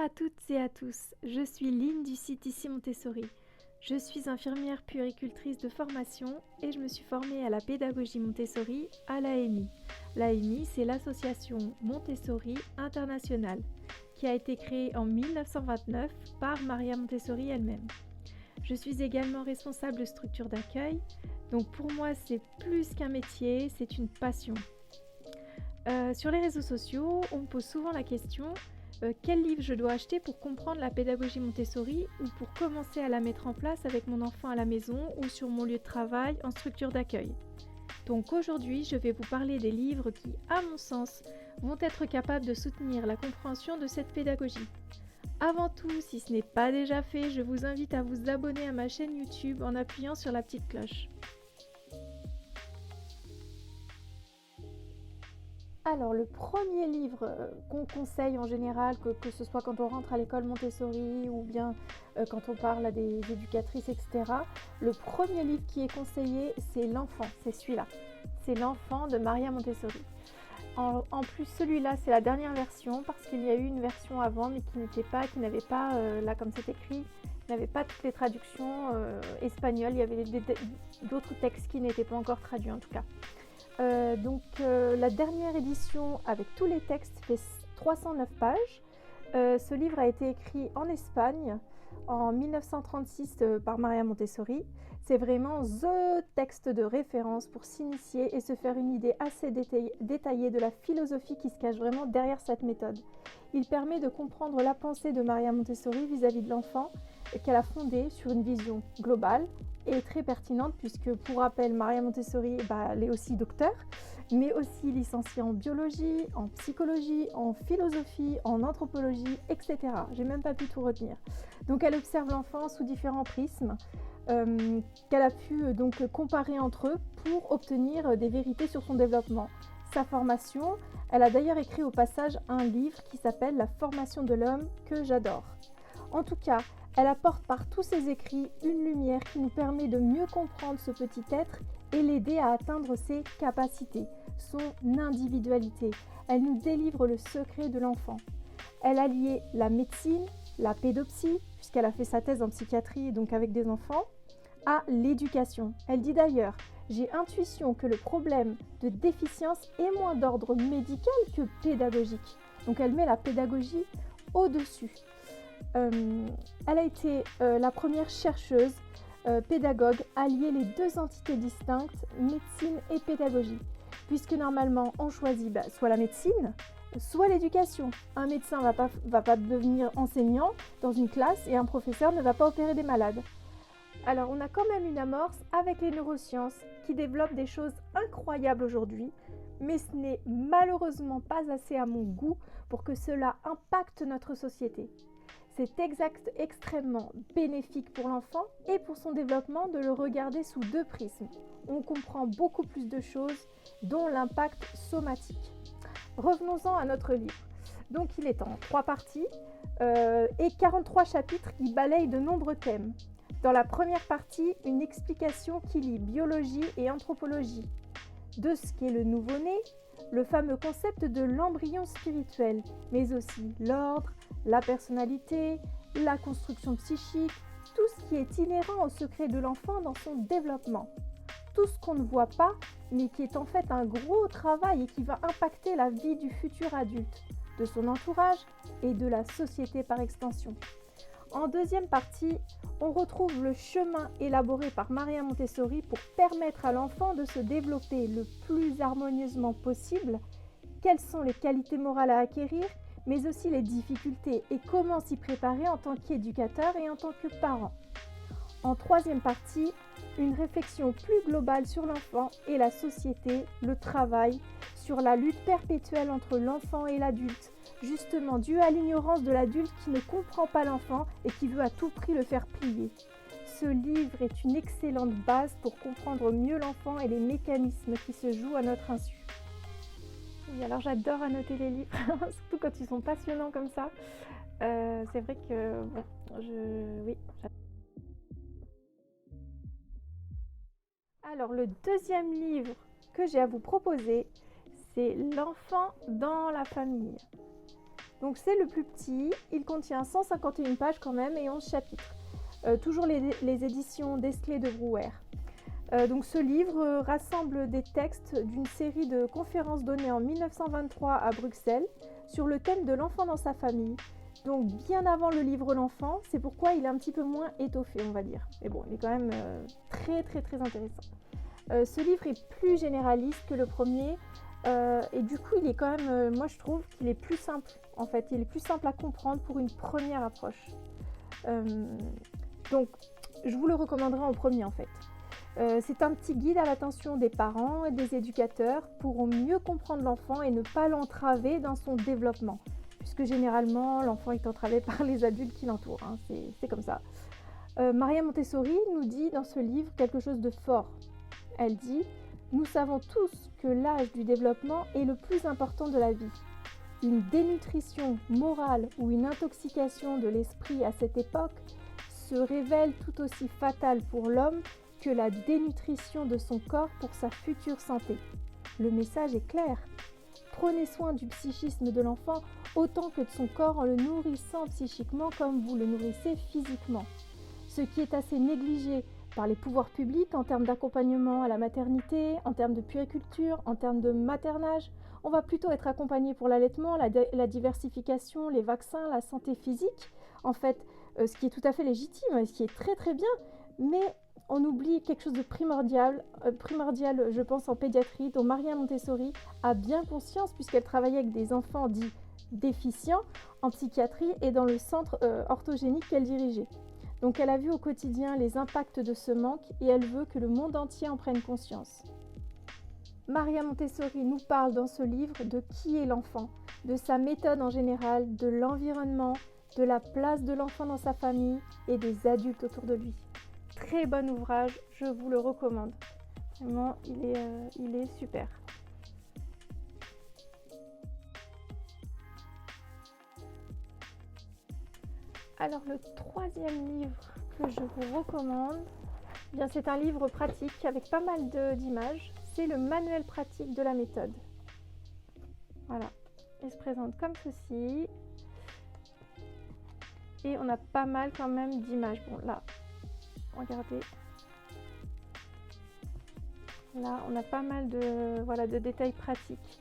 à toutes et à tous, je suis Lynn du site Ici Montessori. Je suis infirmière puéricultrice de formation et je me suis formée à la pédagogie Montessori à l'AMI. L'AMI, c'est l'association Montessori internationale qui a été créée en 1929 par Maria Montessori elle-même. Je suis également responsable de structure d'accueil, donc pour moi c'est plus qu'un métier, c'est une passion. Sur les réseaux sociaux, on me pose souvent la question quel livre je dois acheter pour comprendre la pédagogie Montessori ou pour commencer à la mettre en place avec mon enfant à la maison ou sur mon lieu de travail en structure d'accueil. Donc aujourd'hui, je vais vous parler des livres qui, à mon sens, vont être capables de soutenir la compréhension de cette pédagogie. Avant tout, si ce n'est pas déjà fait, je vous invite à vous abonner à ma chaîne YouTube en appuyant sur la petite cloche. Alors, le premier livre qu'on conseille en général, que ce soit quand on rentre à l'école Montessori ou bien quand on parle à des éducatrices, etc., le premier livre qui est conseillé, c'est L'Enfant, c'est celui-là. C'est L'Enfant de Maria Montessori. En plus, celui-là, c'est la dernière version parce qu'il y a eu une version avant, mais qui n'avait pas, là comme c'est écrit, n'avait pas toutes les traductions espagnoles. Il y avait d'autres textes qui n'étaient pas encore traduits en tout cas. La dernière édition avec tous les textes fait 309 pages. Ce livre a été écrit en Espagne en 1936 par Maria Montessori. C'est vraiment THE texte de référence pour s'initier et se faire une idée assez détaillée de la philosophie qui se cache vraiment derrière cette méthode. Il permet de comprendre la pensée de Maria Montessori vis-à-vis de l'enfant qu'elle a fondée sur une vision globale et très pertinente puisque, pour rappel, Maria Montessori, elle est aussi docteur, mais aussi licenciée en biologie, en psychologie, en philosophie, en anthropologie, etc. J'ai même pas pu tout retenir. Donc elle observe l'enfant sous différents prismes qu'elle a pu donc comparer entre eux pour obtenir des vérités sur son développement. Sa formation, elle a d'ailleurs écrit au passage un livre qui s'appelle La formation de l'homme que j'adore. En tout cas, elle apporte par tous ses écrits une lumière qui nous permet de mieux comprendre ce petit être et l'aider à atteindre ses capacités, son individualité. Elle nous délivre le secret de l'enfant. Elle a lié la médecine, la pédopsie, puisqu'elle a fait sa thèse en psychiatrie, donc avec des enfants, à l'éducation. Elle dit d'ailleurs « J'ai intuition que le problème de déficience est moins d'ordre médical que pédagogique ». Donc elle met la pédagogie au-dessus. Elle a été la première chercheuse pédagogue à lier les deux entités distinctes, médecine et pédagogie, puisque normalement on choisit soit la médecine, soit l'éducation. Un médecin va pas devenir enseignant dans une classe et un professeur ne va pas opérer des malades. Alors on a quand même une amorce avec les neurosciences qui développent des choses incroyables aujourd'hui, mais ce n'est malheureusement pas assez à mon goût pour que cela impacte notre société. C'est extrêmement bénéfique pour l'enfant et pour son développement de le regarder sous deux prismes. On comprend beaucoup plus de choses, dont l'impact somatique. Revenons-en à notre livre. Donc il est en 3 parties et 43 chapitres qui balayent de nombreux thèmes. Dans la première partie, une explication qui lie biologie et anthropologie, de ce qu'est le nouveau-né, le fameux concept de l'embryon spirituel, mais aussi l'ordre, la personnalité, la construction psychique, tout ce qui est inhérent au secret de l'enfant dans son développement. Tout ce qu'on ne voit pas, mais qui est en fait un gros travail et qui va impacter la vie du futur adulte, de son entourage et de la société par extension. En deuxième partie, on retrouve le chemin élaboré par Maria Montessori pour permettre à l'enfant de se développer le plus harmonieusement possible, quelles sont les qualités morales à acquérir, mais aussi les difficultés et comment s'y préparer en tant qu'éducateur et en tant que parent. En troisième partie, une réflexion plus globale sur l'enfant et la société, le travail, sur la lutte perpétuelle entre l'enfant et l'adulte, justement due à l'ignorance de l'adulte qui ne comprend pas l'enfant et qui veut à tout prix le faire plier. Ce livre est une excellente base pour comprendre mieux l'enfant et les mécanismes qui se jouent à notre insu. Oui, alors j'adore annoter les livres, surtout quand ils sont passionnants comme ça. C'est vrai que, bon, Alors, le deuxième livre que j'ai à vous proposer, c'est L'enfant dans la famille. Donc c'est le plus petit, il contient 151 pages quand même et 11 chapitres. Toujours les éditions Desclés de Brouwer. Donc ce livre rassemble des textes d'une série de conférences données en 1923 à Bruxelles sur le thème de l'enfant dans sa famille. Donc bien avant le livre L'Enfant, c'est pourquoi il est un petit peu moins étoffé, on va dire. Mais bon, il est quand même très intéressant. Ce livre est plus généraliste que le premier et du coup il est quand même, moi je trouve qu'il est plus simple en fait. Il est plus simple à comprendre pour une première approche. Donc je vous le recommanderais en premier en fait. C'est un petit guide à l'attention des parents et des éducateurs pour mieux comprendre l'enfant et ne pas l'entraver dans son développement. Puisque généralement, l'enfant est entravé par les adultes qui l'entourent. Hein, c'est comme ça. Maria Montessori nous dit dans ce livre quelque chose de fort. Elle dit « Nous savons tous que l'âge du développement est le plus important de la vie. Une dénutrition morale ou une intoxication de l'esprit à cette époque se révèle tout aussi fatale pour l'homme que la dénutrition de son corps pour sa future santé. Le message est clair. Prenez soin du psychisme de l'enfant autant que de son corps en le nourrissant psychiquement comme vous le nourrissez physiquement. Ce qui est assez négligé par les pouvoirs publics en termes d'accompagnement à la maternité, en termes de puériculture, en termes de maternage. On va plutôt être accompagné pour l'allaitement, la diversification, les vaccins, la santé physique. En fait, ce qui est tout à fait légitime, ce qui est très bien, mais on oublie quelque chose de primordial, je pense, en pédiatrie, dont Maria Montessori a bien conscience puisqu'elle travaillait avec des enfants dits déficients en psychiatrie et dans le centre orthogénique qu'elle dirigeait. Donc elle a vu au quotidien les impacts de ce manque et elle veut que le monde entier en prenne conscience. Maria Montessori nous parle dans ce livre de qui est l'enfant, de sa méthode en général, de l'environnement, de la place de l'enfant dans sa famille et des adultes autour de lui. Très bon ouvrage, je vous le recommande. Vraiment, il est super. Alors le troisième livre que je vous recommande, eh bien, c'est un livre pratique avec pas mal d'images. C'est le manuel pratique de la méthode. Voilà, il se présente comme ceci. Et on a pas mal quand même d'images. Bon là, regardez. Là, on a pas mal de détails pratiques,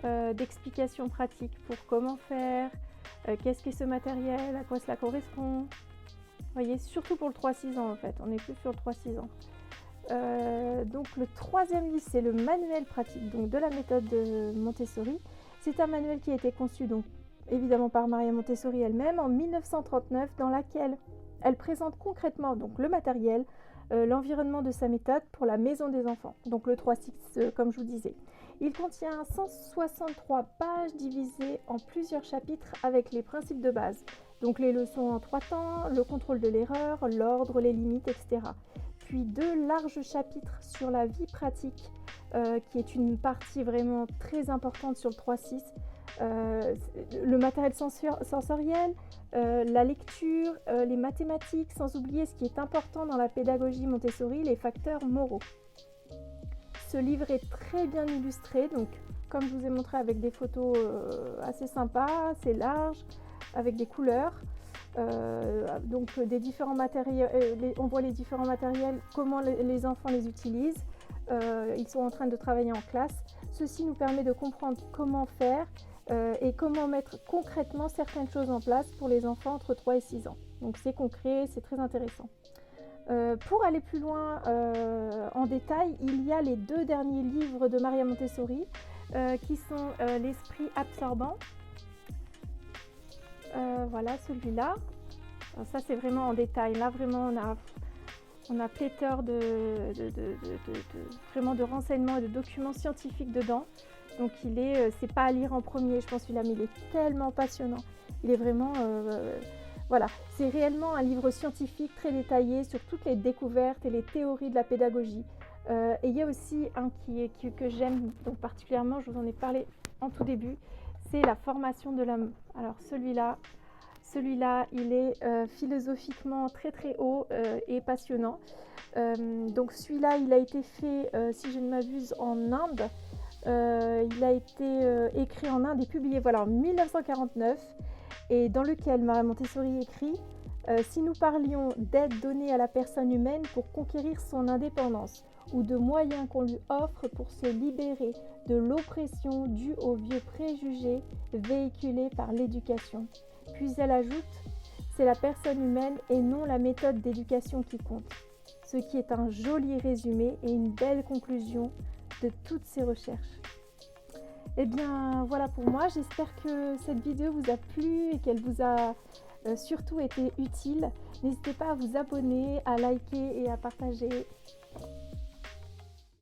d'explications pratiques pour comment faire, qu'est-ce qu'est ce matériel, à quoi cela correspond. Vous voyez, surtout pour le 3-6 ans en fait, on est plus sur le 3-6 ans. Donc le troisième livre, c'est le manuel pratique donc, de la méthode de Montessori. C'est un manuel qui a été conçu donc, évidemment par Maria Montessori elle-même en 1939, dans laquelle elle présente concrètement donc, le matériel, l'environnement de sa méthode pour la maison des enfants, donc le 3-6 comme je vous disais. Il contient 163 pages divisées en plusieurs chapitres avec les principes de base, donc les leçons en 3 temps, le contrôle de l'erreur, l'ordre, les limites, etc. Puis 2 larges chapitres sur la vie pratique, qui est une partie vraiment très importante sur le 3-6, le matériel sensoriel, la lecture, les mathématiques, sans oublier ce qui est important dans la pédagogie Montessori, les facteurs moraux. Ce livre est très bien illustré, donc comme je vous ai montré avec des photos assez sympas, assez larges, avec des couleurs. Donc des différents matériels, on voit les différents matériels, comment les enfants les utilisent. Ils sont en train de travailler en classe. Ceci nous permet de comprendre comment faire et comment mettre concrètement certaines choses en place pour les enfants entre 3 et 6 ans. Donc c'est concret, c'est très intéressant. Pour aller plus loin en détail, il y a les 2 derniers livres de Maria Montessori qui sont L'esprit absorbant. Voilà celui-là. Alors ça c'est vraiment en détail. Là vraiment on a pléthore vraiment de renseignements et de documents scientifiques dedans. Donc c'est pas à lire en premier, je pense celui-là, mais il est tellement passionnant. Il est vraiment, voilà, c'est réellement un livre scientifique très détaillé sur toutes les découvertes et les théories de la pédagogie. Et il y a aussi un que j'aime donc particulièrement, je vous en ai parlé en tout début, c'est la formation de l'homme. Alors celui-là, il est philosophiquement très haut et passionnant. Donc celui-là, il a été fait, si je ne m'abuse, en Inde. Il a été écrit en Inde et publié voilà, en 1949, et dans lequel Maria Montessori écrit si nous parlions d'aide donnée à la personne humaine pour conquérir son indépendance, ou de moyens qu'on lui offre pour se libérer de l'oppression due aux vieux préjugés véhiculés par l'éducation. Puis elle ajoute c'est la personne humaine et non la méthode d'éducation qui compte, ce qui est un joli résumé et une belle conclusion de toutes ces recherches. Eh bien voilà pour moi, j'espère que cette vidéo vous a plu et qu'elle vous a surtout été utile. N'hésitez pas à vous abonner, à liker et à partager.